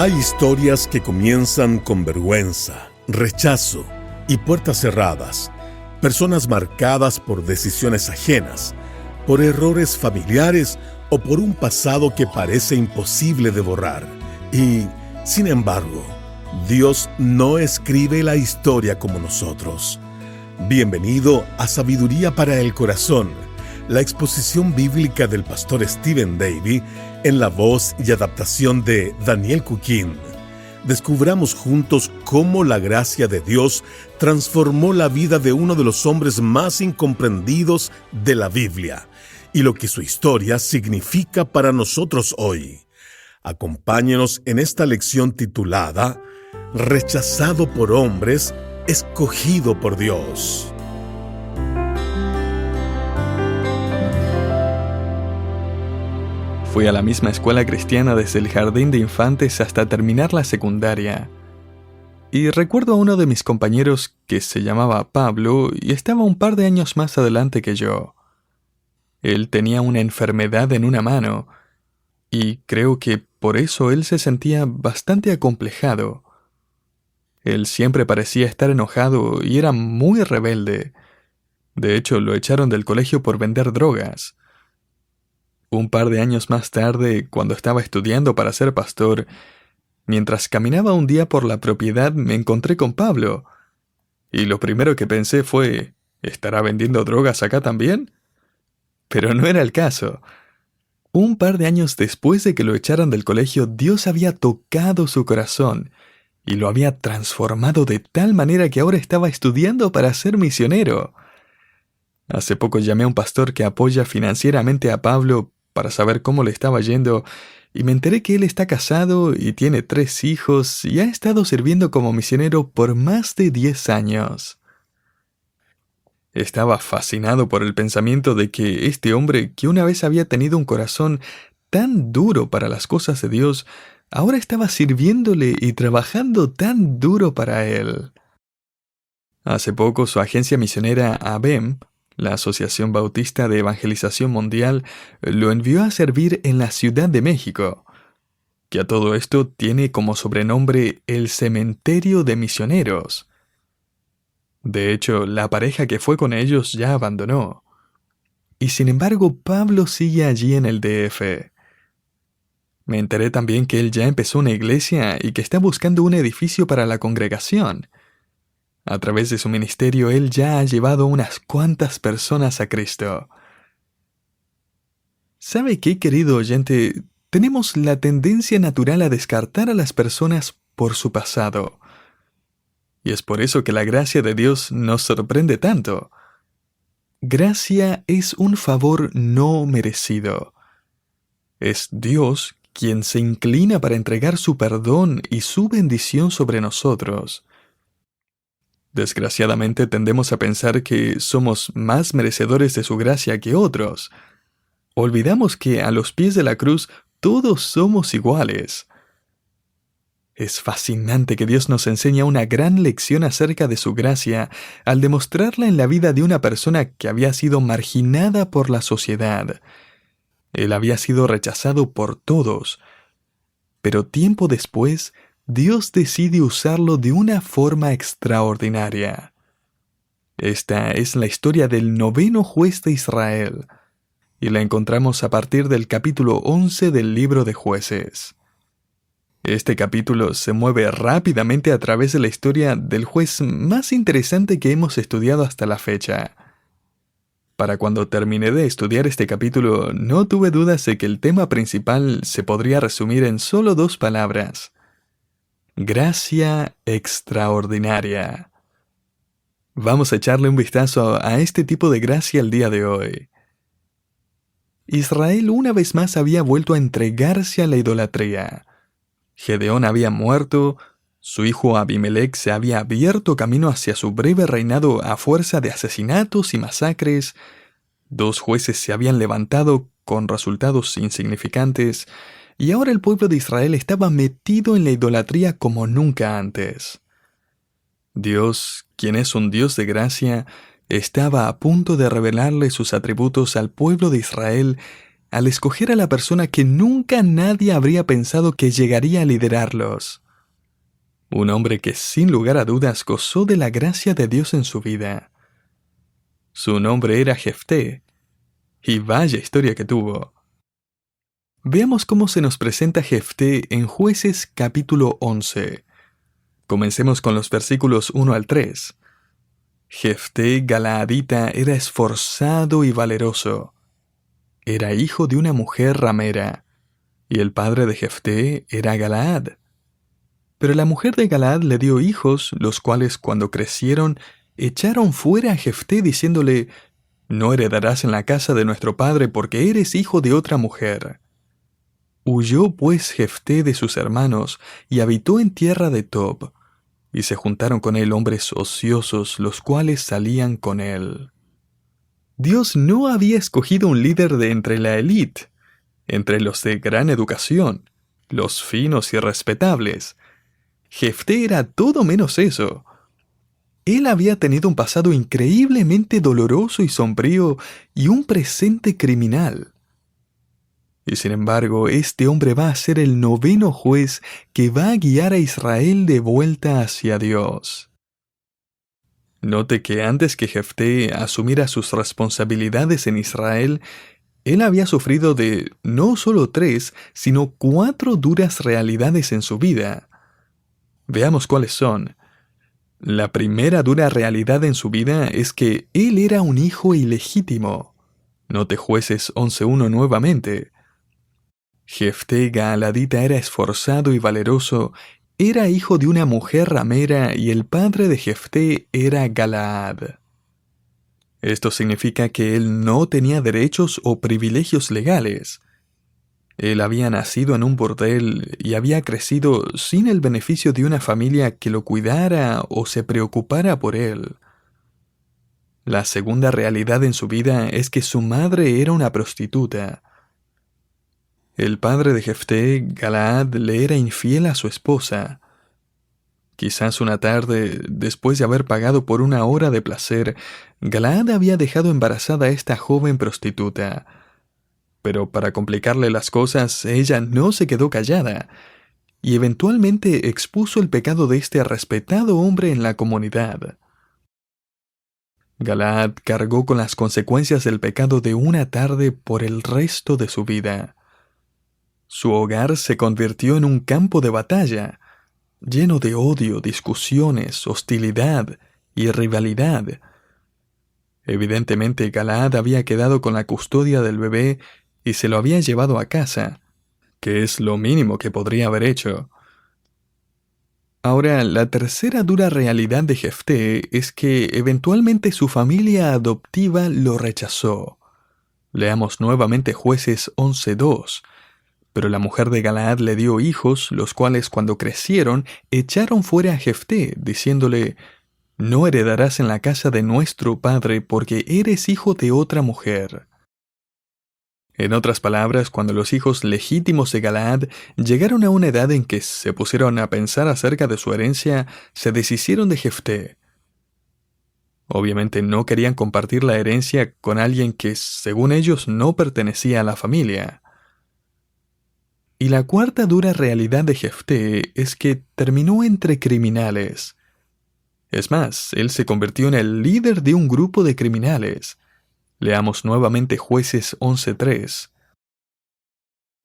Hay historias que comienzan con vergüenza, rechazo y puertas cerradas. Personas marcadas por decisiones ajenas, por errores familiares o por un pasado que parece imposible de borrar. Y, sin embargo, Dios no escribe la historia como nosotros. Bienvenido a Sabiduría para el Corazón, la exposición bíblica del pastor Stephen Davey en la voz y adaptación de Daniel Cuquín. Descubramos juntos cómo la gracia de Dios transformó la vida de uno de los hombres más incomprendidos de la Biblia y lo que su historia significa para nosotros hoy. Acompáñenos en esta lección titulada Rechazado por hombres, escogido por Dios. Fui a la misma escuela cristiana desde el jardín de infantes hasta terminar la secundaria. Y recuerdo a uno de mis compañeros que se llamaba Pablo y estaba un par de años más adelante que yo. Él tenía una enfermedad en una mano y creo que por eso él se sentía bastante acomplejado. Él siempre parecía estar enojado y era muy rebelde. De hecho, lo echaron del colegio por vender drogas. Un par de años más tarde, cuando estaba estudiando para ser pastor, mientras caminaba un día por la propiedad me encontré con Pablo. Y lo primero que pensé fue, ¿estará vendiendo drogas acá también? Pero no era el caso. Un par de años después de que lo echaran del colegio, Dios había tocado su corazón y lo había transformado de tal manera que ahora estaba estudiando para ser misionero. Hace poco llamé a un pastor que apoya financieramente a Pablo para saber cómo le estaba yendo, y me enteré que él está casado y tiene 3 hijos y ha estado sirviendo como misionero por más de 10 años. Estaba fascinado por el pensamiento de que este hombre, que una vez había tenido un corazón tan duro para las cosas de Dios, ahora estaba sirviéndole y trabajando tan duro para él. Hace poco su agencia misionera ABEM, la Asociación Bautista de Evangelización Mundial, lo envió a servir en la Ciudad de México, que a todo esto tiene como sobrenombre el Cementerio de Misioneros. De hecho, la pareja que fue con ellos ya abandonó. Y sin embargo, Pablo sigue allí en el DF. Me enteré también que él ya empezó una iglesia y que está buscando un edificio para la congregación. A través de su ministerio, él ya ha llevado unas cuantas personas a Cristo. ¿Sabe qué, querido oyente? Tenemos la tendencia natural a descartar a las personas por su pasado. Y es por eso que la gracia de Dios nos sorprende tanto. Gracia es un favor no merecido. Es Dios quien se inclina para entregar su perdón y su bendición sobre nosotros. Desgraciadamente tendemos a pensar que somos más merecedores de su gracia que otros. Olvidamos que a los pies de la cruz todos somos iguales. Es fascinante que Dios nos enseña una gran lección acerca de su gracia al demostrarla en la vida de una persona que había sido marginada por la sociedad. Él había sido rechazado por todos, pero tiempo después, Dios decide usarlo de una forma extraordinaria. Esta es la historia del 9º juez de Israel, y la encontramos a partir del capítulo 11 del libro de Jueces. Este capítulo se mueve rápidamente a través de la historia del juez más interesante que hemos estudiado hasta la fecha. Para cuando terminé de estudiar este capítulo, no tuve dudas de que el tema principal se podría resumir en solo 2 palabras. Gracia extraordinaria. Vamos a echarle un vistazo a este tipo de gracia el día de hoy. Israel una vez más había vuelto a entregarse a la idolatría. Gedeón había muerto, su hijo Abimelech se había abierto camino hacia su breve reinado a fuerza de asesinatos y masacres, 2 jueces se habían levantado con resultados insignificantes, y ahora el pueblo de Israel estaba metido en la idolatría como nunca antes. Dios, quien es un Dios de gracia, estaba a punto de revelarle sus atributos al pueblo de Israel al escoger a la persona que nunca nadie habría pensado que llegaría a liderarlos. Un hombre que sin lugar a dudas gozó de la gracia de Dios en su vida. Su nombre era Jefté, y vaya historia que tuvo. Veamos cómo se nos presenta Jefté en Jueces capítulo 11. Comencemos con los versículos 1 al 3. Jefté Galaadita era esforzado y valeroso. Era hijo de una mujer ramera, y el padre de Jefté era Galaad. Pero la mujer de Galaad le dio hijos, los cuales cuando crecieron echaron fuera a Jefté diciéndole: «No heredarás en la casa de nuestro padre porque eres hijo de otra mujer». Huyó pues Jefté de sus hermanos y habitó en tierra de Tob, y se juntaron con él hombres ociosos, los cuales salían con él. Dios no había escogido un líder de entre la élite, entre los de gran educación, los finos y respetables. Jefté era todo menos eso. Él había tenido un pasado increíblemente doloroso y sombrío y un presente criminal. Y sin embargo, este hombre va a ser el 9º juez que va a guiar a Israel de vuelta hacia Dios. Note que antes que Jefté asumiera sus responsabilidades en Israel, él había sufrido de no solo 3, sino 4 duras realidades en su vida. Veamos cuáles son. La primera dura realidad en su vida es que él era un hijo ilegítimo. Note Jueces 11:1 nuevamente. Jefté Gaaladita era esforzado y valeroso, era hijo de una mujer ramera y el padre de Jefté era Galaad. Esto significa que él no tenía derechos o privilegios legales. Él había nacido en un burdel y había crecido sin el beneficio de una familia que lo cuidara o se preocupara por él. La segunda realidad en su vida es que su madre era una prostituta. El padre de Jefté, Galaad, le era infiel a su esposa. Quizás una tarde, después de haber pagado por una hora de placer, Galaad había dejado embarazada a esta joven prostituta. Pero para complicarle las cosas, ella no se quedó callada, y eventualmente expuso el pecado de este respetado hombre en la comunidad. Galaad cargó con las consecuencias del pecado de una tarde por el resto de su vida. Su hogar se convirtió en un campo de batalla, lleno de odio, discusiones, hostilidad y rivalidad. Evidentemente, Galaad había quedado con la custodia del bebé y se lo había llevado a casa, que es lo mínimo que podría haber hecho. Ahora, la tercera dura realidad de Jefté es que eventualmente su familia adoptiva lo rechazó. Leamos nuevamente Jueces 11:2. Pero la mujer de Galaad le dio hijos, los cuales cuando crecieron echaron fuera a Jefté, diciéndole: «No heredarás en la casa de nuestro padre porque eres hijo de otra mujer». En otras palabras, cuando los hijos legítimos de Galaad llegaron a una edad en que se pusieron a pensar acerca de su herencia, se deshicieron de Jefté. Obviamente no querían compartir la herencia con alguien que, según ellos, no pertenecía a la familia. Y la cuarta dura realidad de Jefté es que terminó entre criminales. Es más, él se convirtió en el líder de un grupo de criminales. Leamos nuevamente Jueces 11:3.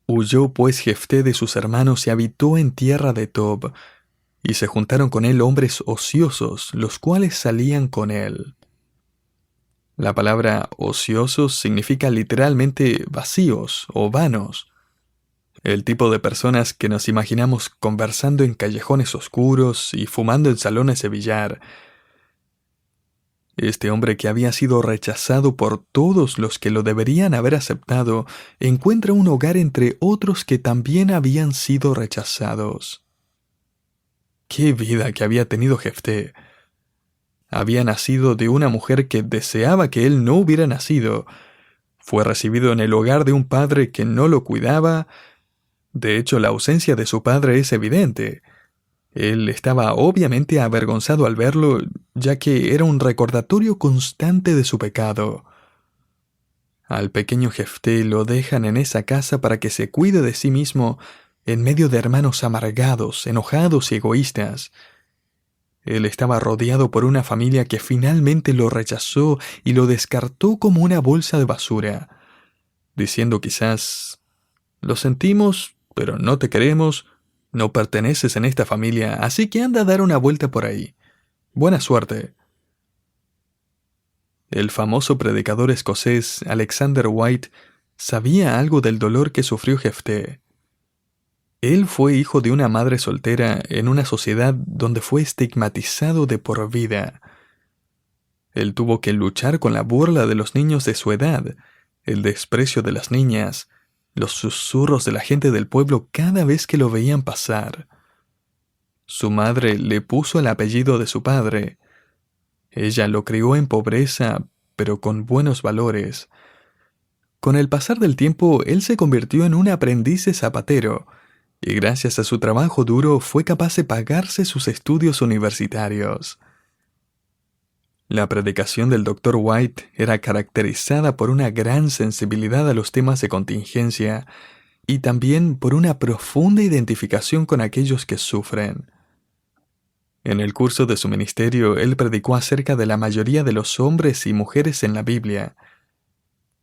Huyó pues Jefté de sus hermanos y habitó en tierra de Tob, y se juntaron con él hombres ociosos, los cuales salían con él. La palabra ociosos significa literalmente vacíos o vanos. El tipo de personas que nos imaginamos conversando en callejones oscuros y fumando en salones de billar. Este hombre que había sido rechazado por todos los que lo deberían haber aceptado, encuentra un hogar entre otros que también habían sido rechazados. ¡Qué vida que había tenido Jefté! Había nacido de una mujer que deseaba que él no hubiera nacido. Fue recibido en el hogar de un padre que no lo cuidaba. De hecho, la ausencia de su padre es evidente. Él estaba obviamente avergonzado al verlo, ya que era un recordatorio constante de su pecado. Al pequeño Jefté lo dejan en esa casa para que se cuide de sí mismo en medio de hermanos amargados, enojados y egoístas. Él estaba rodeado por una familia que finalmente lo rechazó y lo descartó como una bolsa de basura, diciendo quizás: lo sentimos, pero no te queremos, no perteneces en esta familia, así que anda a dar una vuelta por ahí. Buena suerte. El famoso predicador escocés Alexander White sabía algo del dolor que sufrió Jefté. Él fue hijo de una madre soltera en una sociedad donde fue estigmatizado de por vida. Él tuvo que luchar con la burla de los niños de su edad, el desprecio de las niñas, los susurros de la gente del pueblo cada vez que lo veían pasar. Su madre le puso el apellido de su padre. Ella lo crió en pobreza, pero con buenos valores. Con el pasar del tiempo, él se convirtió en un aprendiz de zapatero, y gracias a su trabajo duro fue capaz de pagarse sus estudios universitarios. La predicación del Dr. White era caracterizada por una gran sensibilidad a los temas de contingencia y también por una profunda identificación con aquellos que sufren. En el curso de su ministerio, él predicó acerca de la mayoría de los hombres y mujeres en la Biblia.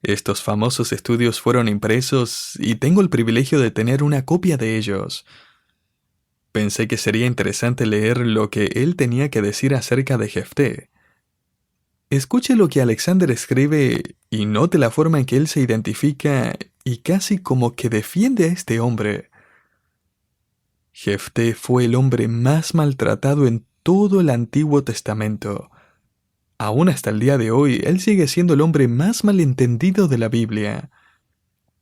Estos famosos estudios fueron impresos y tengo el privilegio de tener una copia de ellos. Pensé que sería interesante leer lo que él tenía que decir acerca de Jefté. Escuche lo que Alexander escribe y note la forma en que él se identifica y casi como que defiende a este hombre. Jefté fue el hombre más maltratado en todo el Antiguo Testamento. Aún hasta el día de hoy, él sigue siendo el hombre más malentendido de la Biblia.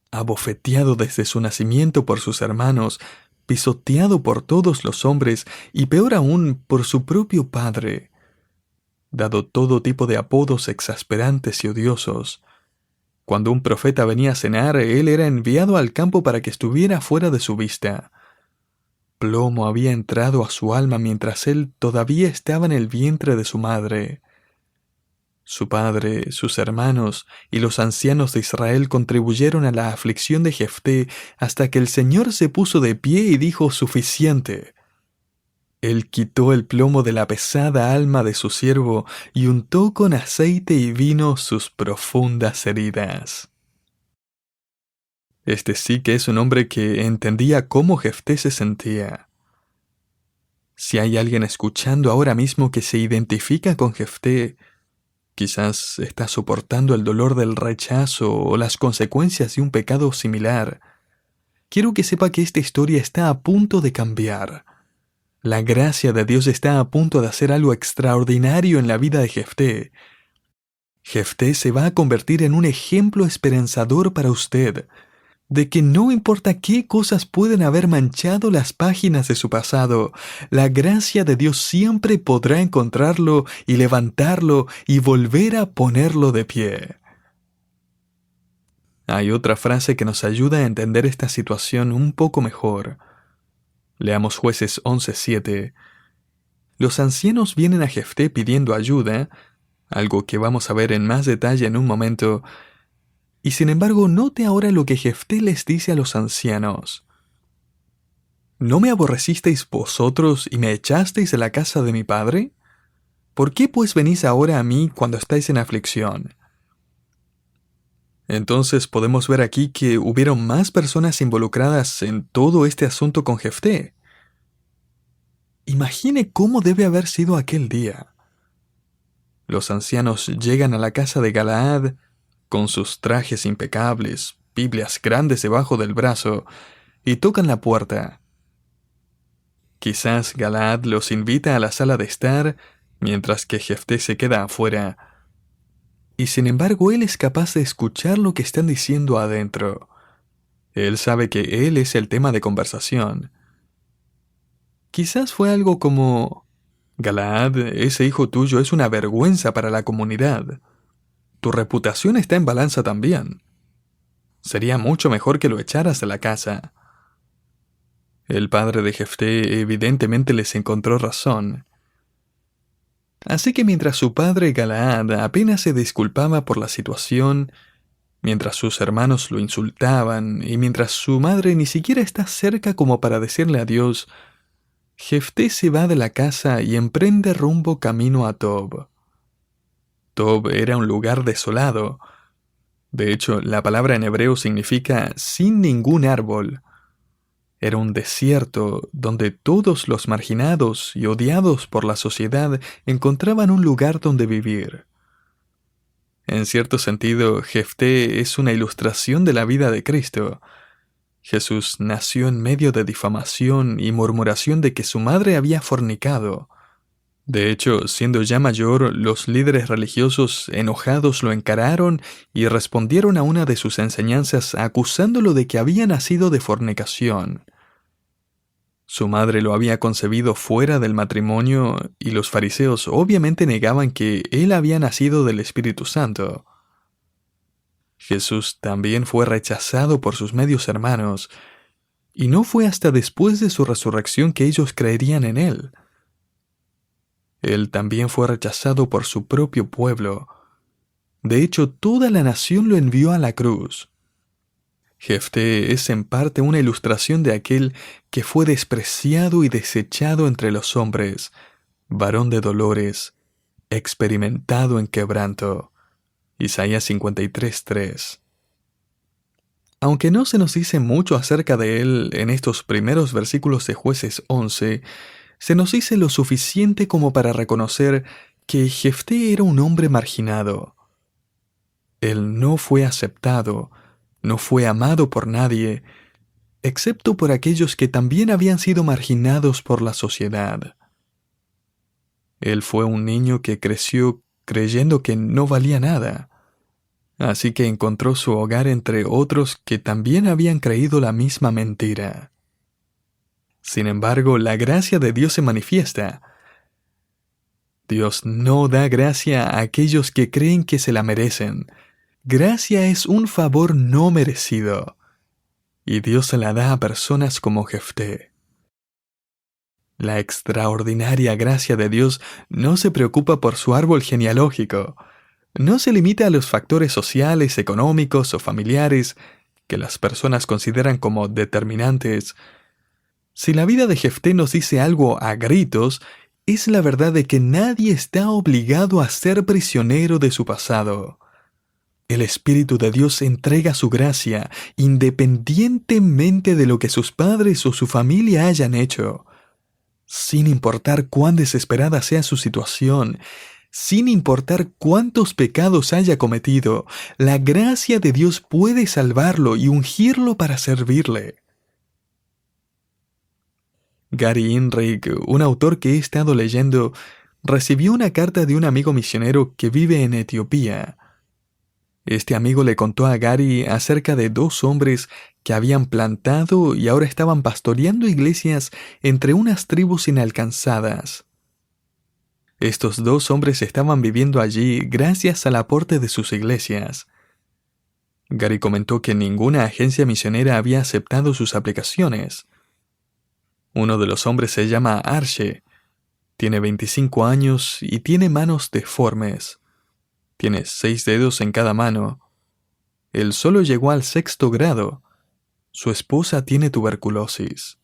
Abofeteado desde su nacimiento por sus hermanos, pisoteado por todos los hombres y peor aún por su propio padre. Dado todo tipo de apodos exasperantes y odiosos. Cuando un profeta venía a cenar, él era enviado al campo para que estuviera fuera de su vista. Plomo había entrado a su alma mientras él todavía estaba en el vientre de su madre. Su padre, sus hermanos y los ancianos de Israel contribuyeron a la aflicción de Jefté hasta que el Señor se puso de pie y dijo: suficiente. Él quitó el plomo de la pesada alma de su siervo y untó con aceite y vino sus profundas heridas. Este sí que es un hombre que entendía cómo Jefté se sentía. Si hay alguien escuchando ahora mismo que se identifica con Jefté, quizás está soportando el dolor del rechazo o las consecuencias de un pecado similar. Quiero que sepa que esta historia está a punto de cambiar. La gracia de Dios está a punto de hacer algo extraordinario en la vida de Jefté. Jefté se va a convertir en un ejemplo esperanzador para usted, de que no importa qué cosas pueden haber manchado las páginas de su pasado, la gracia de Dios siempre podrá encontrarlo y levantarlo y volver a ponerlo de pie. Hay otra frase que nos ayuda a entender esta situación un poco mejor. Leamos Jueces 11:7. Los ancianos vienen a Jefté pidiendo ayuda, algo que vamos a ver en más detalle en un momento. Y sin embargo, note ahora lo que Jefté les dice a los ancianos. ¿No me aborrecisteis vosotros y me echasteis de la casa de mi padre? ¿Por qué pues venís ahora a mí cuando estáis en aflicción? Entonces podemos ver aquí que hubieron más personas involucradas en todo este asunto con Jefté. Imagine cómo debe haber sido aquel día. Los ancianos llegan a la casa de Galaad con sus trajes impecables, Biblias grandes debajo del brazo, y tocan la puerta. Quizás Galaad los invita a la sala de estar, mientras que Jefté se queda afuera. Y sin embargo, él es capaz de escuchar lo que están diciendo adentro. Él sabe que él es el tema de conversación. Quizás fue algo como: Galaad, ese hijo tuyo es una vergüenza para la comunidad. Tu reputación está en balanza también. Sería mucho mejor que lo echaras de la casa. El padre de Jefté evidentemente les encontró razón. Así que mientras su padre Galaad apenas se disculpaba por la situación, mientras sus hermanos lo insultaban y mientras su madre ni siquiera está cerca como para decirle adiós, Jefté se va de la casa y emprende rumbo camino a Tob. Tob era un lugar desolado. De hecho, la palabra en hebreo significa sin ningún árbol. Era un desierto donde todos los marginados y odiados por la sociedad encontraban un lugar donde vivir. En cierto sentido, Jefté es una ilustración de la vida de Cristo. Jesús nació en medio de difamación y murmuración de que su madre había fornicado. De hecho, siendo ya mayor, los líderes religiosos enojados lo encararon y respondieron a una de sus enseñanzas acusándolo de que había nacido de fornicación. Su madre lo había concebido fuera del matrimonio y los fariseos obviamente negaban que él había nacido del Espíritu Santo. Jesús también fue rechazado por sus medios hermanos, y no fue hasta después de su resurrección que ellos creerían en él. Él también fue rechazado por su propio pueblo. De hecho, toda la nación lo envió a la cruz. Jefté es en parte una ilustración de aquel que fue despreciado y desechado entre los hombres, varón de dolores, experimentado en quebranto. Isaías 53:3. Aunque no se nos dice mucho acerca de él en estos primeros versículos de Jueces 11, se nos dice lo suficiente como para reconocer que Jefté era un hombre marginado. Él no fue aceptado, no fue amado por nadie, excepto por aquellos que también habían sido marginados por la sociedad. Él fue un niño que creció creyendo que no valía nada, así que encontró su hogar entre otros que también habían creído la misma mentira. Sin embargo, la gracia de Dios se manifiesta. Dios no da gracia a aquellos que creen que se la merecen. Gracia es un favor no merecido, y Dios se la da a personas como Jefté. La extraordinaria gracia de Dios no se preocupa por su árbol genealógico. No se limita a los factores sociales, económicos o familiares que las personas consideran como determinantes. Si la vida de Jefté nos dice algo a gritos, es la verdad de que nadie está obligado a ser prisionero de su pasado. El Espíritu de Dios entrega su gracia independientemente de lo que sus padres o su familia hayan hecho. Sin importar cuán desesperada sea su situación, sin importar cuántos pecados haya cometido, la gracia de Dios puede salvarlo y ungirlo para servirle. Gary Inrig, un autor que he estado leyendo, recibió una carta de un amigo misionero que vive en Etiopía. Este amigo le contó a Gary acerca de 2 hombres que habían plantado y ahora estaban pastoreando iglesias entre unas tribus inalcanzadas. Estos 2 hombres estaban viviendo allí gracias al aporte de sus iglesias. Gary comentó que ninguna agencia misionera había aceptado sus aplicaciones. Uno de los hombres se llama Arche, tiene 25 años y tiene manos deformes. Tiene 6 dedos en cada mano. Él solo llegó al 6º grado. Su esposa tiene tuberculosis.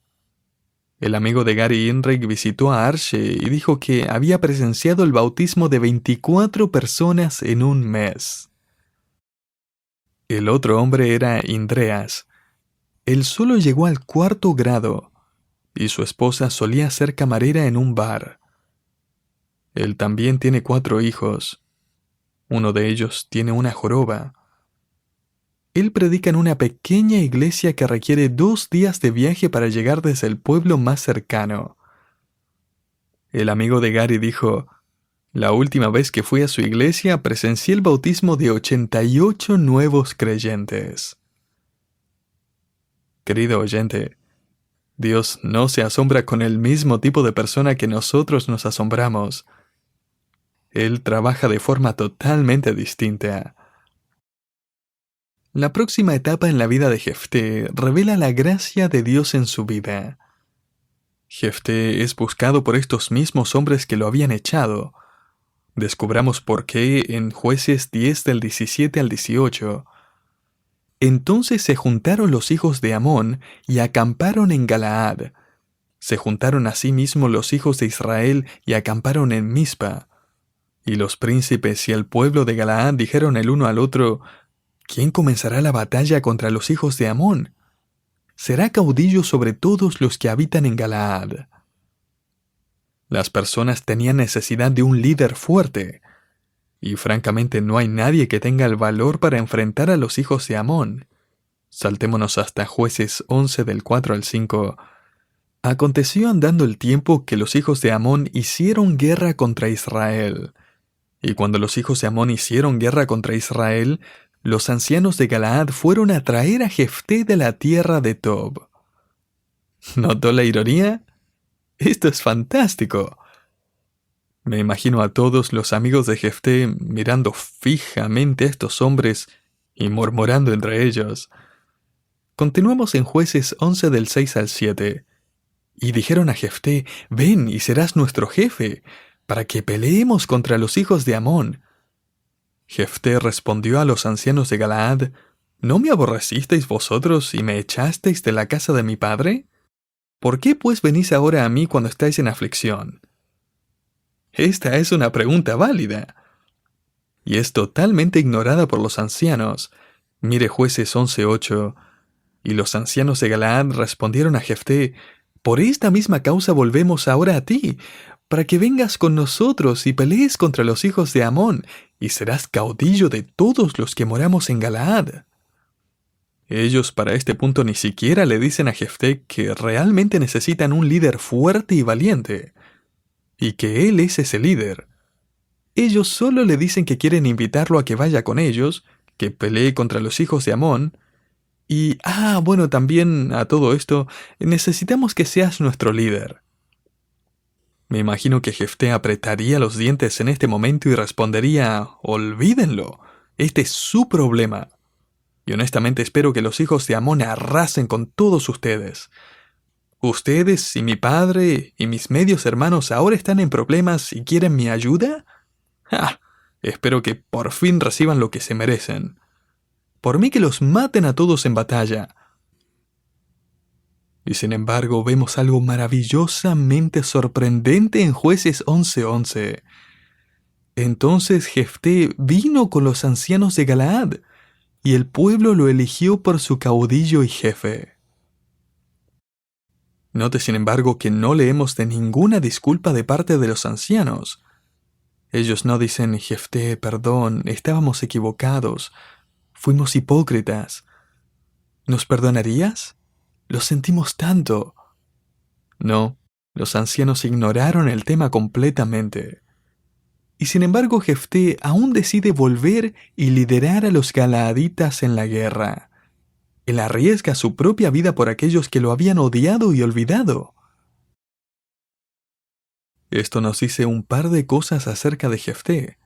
El amigo de Gary Inrig visitó a Arche y dijo que había presenciado el bautismo de 24 personas en un mes. El otro hombre era Indreas. Él solo llegó al 4º grado y su esposa solía ser camarera en un bar. Él también tiene 4 hijos. Uno de ellos tiene una joroba. Él predica en una pequeña iglesia que requiere 2 días de viaje para llegar desde el pueblo más cercano. El amigo de Gary dijo: la última vez que fui a su iglesia presencié el bautismo de 88 nuevos creyentes. Querido oyente, Dios no se asombra con el mismo tipo de persona que nosotros nos asombramos. Él trabaja de forma totalmente distinta. La próxima etapa en la vida de Jefté revela la gracia de Dios en su vida. Jefté es buscado por estos mismos hombres que lo habían echado. Descubramos por qué en Jueces 10 del 17 al 18. Entonces se juntaron los hijos de Amón y acamparon en Galaad. Se juntaron asimismo los hijos de Israel y acamparon en Mizpa. Y los príncipes y el pueblo de Galaad dijeron el uno al otro: ¿Quién comenzará la batalla contra los hijos de Amón? Será caudillo sobre todos los que habitan en Galaad. Las personas tenían necesidad de un líder fuerte, y francamente no hay nadie que tenga el valor para enfrentar a los hijos de Amón. Saltémonos hasta Jueces 11 del 4 al 5. Aconteció andando el tiempo que los hijos de Amón hicieron guerra contra Israel. Y cuando los hijos de Amón hicieron guerra contra Israel, los ancianos de Galaad fueron a traer a Jefté de la tierra de Tob. ¿Notó la ironía? Esto es fantástico. Me imagino a todos los amigos de Jefté mirando fijamente a estos hombres y murmurando entre ellos. Continuamos en Jueces 11 del 6 al 7. Y dijeron a Jefté: Ven y serás nuestro jefe, para que peleemos contra los hijos de Amón. Jefté respondió a los ancianos de Galaad: ¿No me aborrecisteis vosotros y me echasteis de la casa de mi padre? ¿Por qué pues venís ahora a mí cuando estáis en aflicción? Esta es una pregunta válida, y es totalmente ignorada por los ancianos. Mire Jueces 11:8. Y los ancianos de Galaad respondieron a Jefté: Por esta misma causa volvemos ahora a ti, para que vengas con nosotros y pelees contra los hijos de Amón, y serás caudillo de todos los que moramos en Galaad. Ellos para este punto ni siquiera le dicen a Jefté que realmente necesitan un líder fuerte y valiente, y que él es ese líder. Ellos solo le dicen que quieren invitarlo a que vaya con ellos, que pelee contra los hijos de Amón, y, bueno, también a todo esto, necesitamos que seas nuestro líder. Me imagino que Jefté apretaría los dientes en este momento y respondería: olvídenlo, este es su problema. Y honestamente espero que los hijos de Amón arrasen con todos ustedes. ¿Ustedes y mi padre y mis medios hermanos ahora están en problemas y quieren mi ayuda? Espero que por fin reciban lo que se merecen. Por mí que los maten a todos en batalla. Y sin embargo vemos algo maravillosamente sorprendente en Jueces 11:11. Entonces Jefté vino con los ancianos de Galaad, y el pueblo lo eligió por su caudillo y jefe. Note sin embargo que no leemos de ninguna disculpa de parte de los ancianos. Ellos no dicen: Jefté, perdón, estábamos equivocados, fuimos hipócritas. ¿Nos perdonarías? Lo sentimos tanto. No, los ancianos ignoraron el tema completamente. Y sin embargo Jefté aún decide volver y liderar a los galaaditas en la guerra. Él arriesga su propia vida por aquellos que lo habían odiado y olvidado. Esto nos dice un par de cosas acerca de Jefté.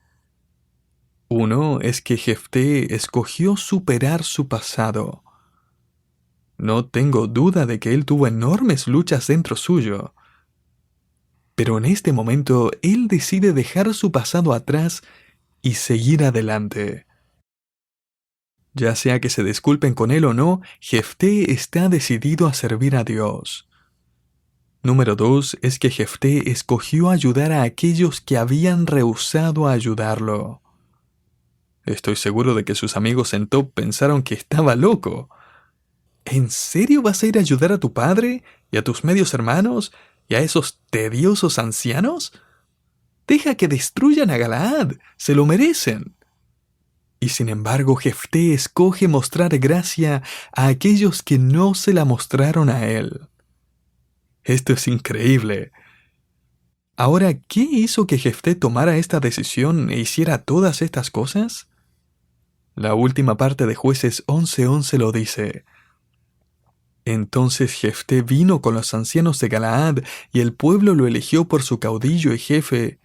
Uno es que Jefté escogió superar su pasado. No tengo duda de que él tuvo enormes luchas dentro suyo. Pero en este momento él decide dejar su pasado atrás y seguir adelante. Ya sea que se disculpen con él o no, Jefté está decidido a servir a Dios. Número 2 es que Jefté escogió ayudar a aquellos que habían rehusado a ayudarlo. Estoy seguro de que sus amigos en Tob pensaron que estaba loco. ¿En serio vas a ir a ayudar a tu padre y a tus medios hermanos y a esos tediosos ancianos? Deja que destruyan a Galaad, se lo merecen. Y sin embargo Jefté escoge mostrar gracia a aquellos que no se la mostraron a él. Esto es increíble. Ahora, ¿qué hizo que Jefté tomara esta decisión e hiciera todas estas cosas? La última parte de Jueces 11:11 lo dice. Entonces Jefté vino con los ancianos de Galaad, y el pueblo lo eligió por su caudillo y jefe.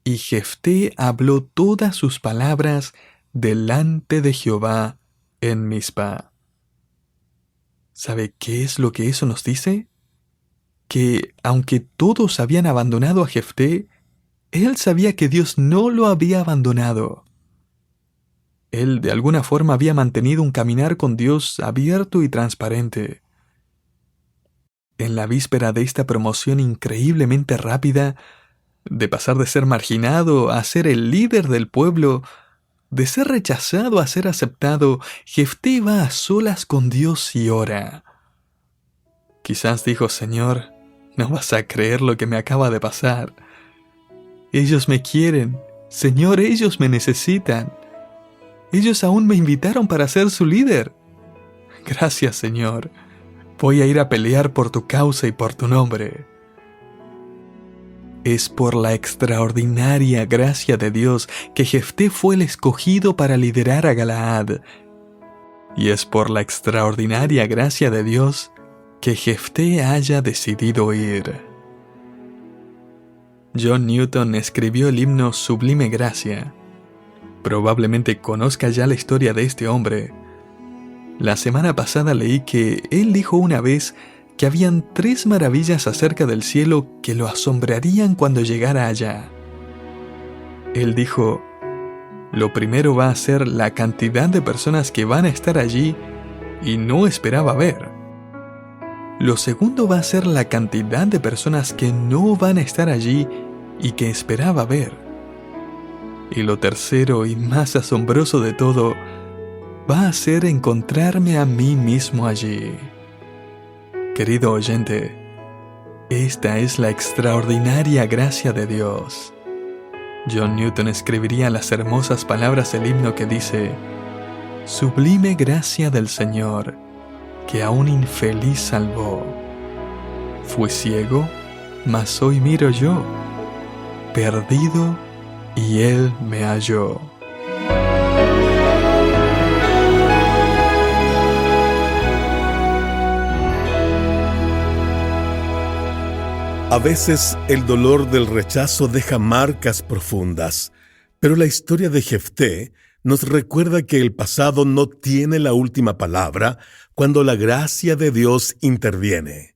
Y Jefté habló todas sus palabras delante de Jehová en Mizpa. ¿Sabe qué es lo que eso nos dice? Que aunque todos habían abandonado a Jefté, él sabía que Dios no lo había abandonado. Él de alguna forma había mantenido un caminar con Dios abierto y transparente. En la víspera de esta promoción increíblemente rápida, de pasar de ser marginado a ser el líder del pueblo, de ser rechazado a ser aceptado, Jefté va a solas con Dios y ora. Quizás dijo: Señor, no vas a creer lo que me acaba de pasar. Ellos me quieren. Señor, ellos me necesitan. Ellos aún me invitaron para ser su líder. Gracias, Señor. Voy a ir a pelear por tu causa y por tu nombre. Es por la extraordinaria gracia de Dios que Jefté fue el escogido para liderar a Galaad. Y es por la extraordinaria gracia de Dios que Jefté haya decidido ir. John Newton escribió el himno Sublime Gracia. Probablemente conozca ya la historia de este hombre. La semana pasada leí que él dijo una vez que habían 3 maravillas acerca del cielo que lo asombrarían cuando llegara allá. Él dijo: lo primero va a ser la cantidad de personas que van a estar allí y no esperaba ver. Lo segundo va a ser la cantidad de personas que no van a estar allí y que esperaba ver. Y lo tercero y más asombroso de todo va a ser encontrarme a mí mismo allí. Querido oyente, esta es la extraordinaria gracia de Dios. John Newton escribiría las hermosas palabras del himno que dice: Sublime gracia del Señor, que a un infeliz salvó. Fui ciego, mas hoy miro yo, perdido, y Él me halló. A veces el dolor del rechazo deja marcas profundas, pero la historia de Jefté nos recuerda que el pasado no tiene la última palabra cuando la gracia de Dios interviene.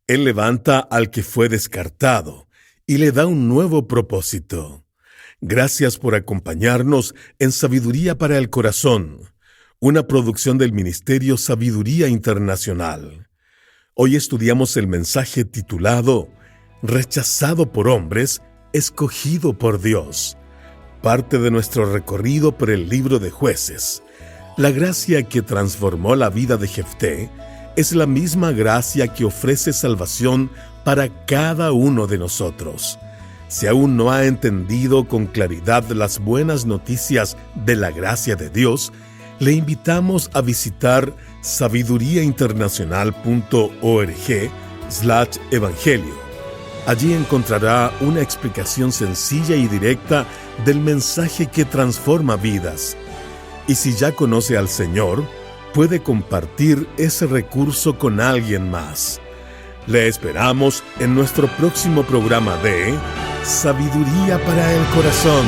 Él levanta al que fue descartado y le da un nuevo propósito. Gracias por acompañarnos en Sabiduría para el Corazón, una producción del Ministerio Sabiduría Internacional. Hoy estudiamos el mensaje titulado Rechazado por hombres, escogido por Dios. Parte de nuestro recorrido por el libro de Jueces. La gracia que transformó la vida de Jefté es la misma gracia que ofrece salvación para cada uno de nosotros. Si aún no ha entendido con claridad las buenas noticias de la gracia de Dios, le invitamos a visitar sabiduriainternacional.org/evangelio. Allí encontrará una explicación sencilla y directa del mensaje que transforma vidas. Y si ya conoce al Señor, puede compartir ese recurso con alguien más. Le esperamos en nuestro próximo programa de Sabiduría para el Corazón.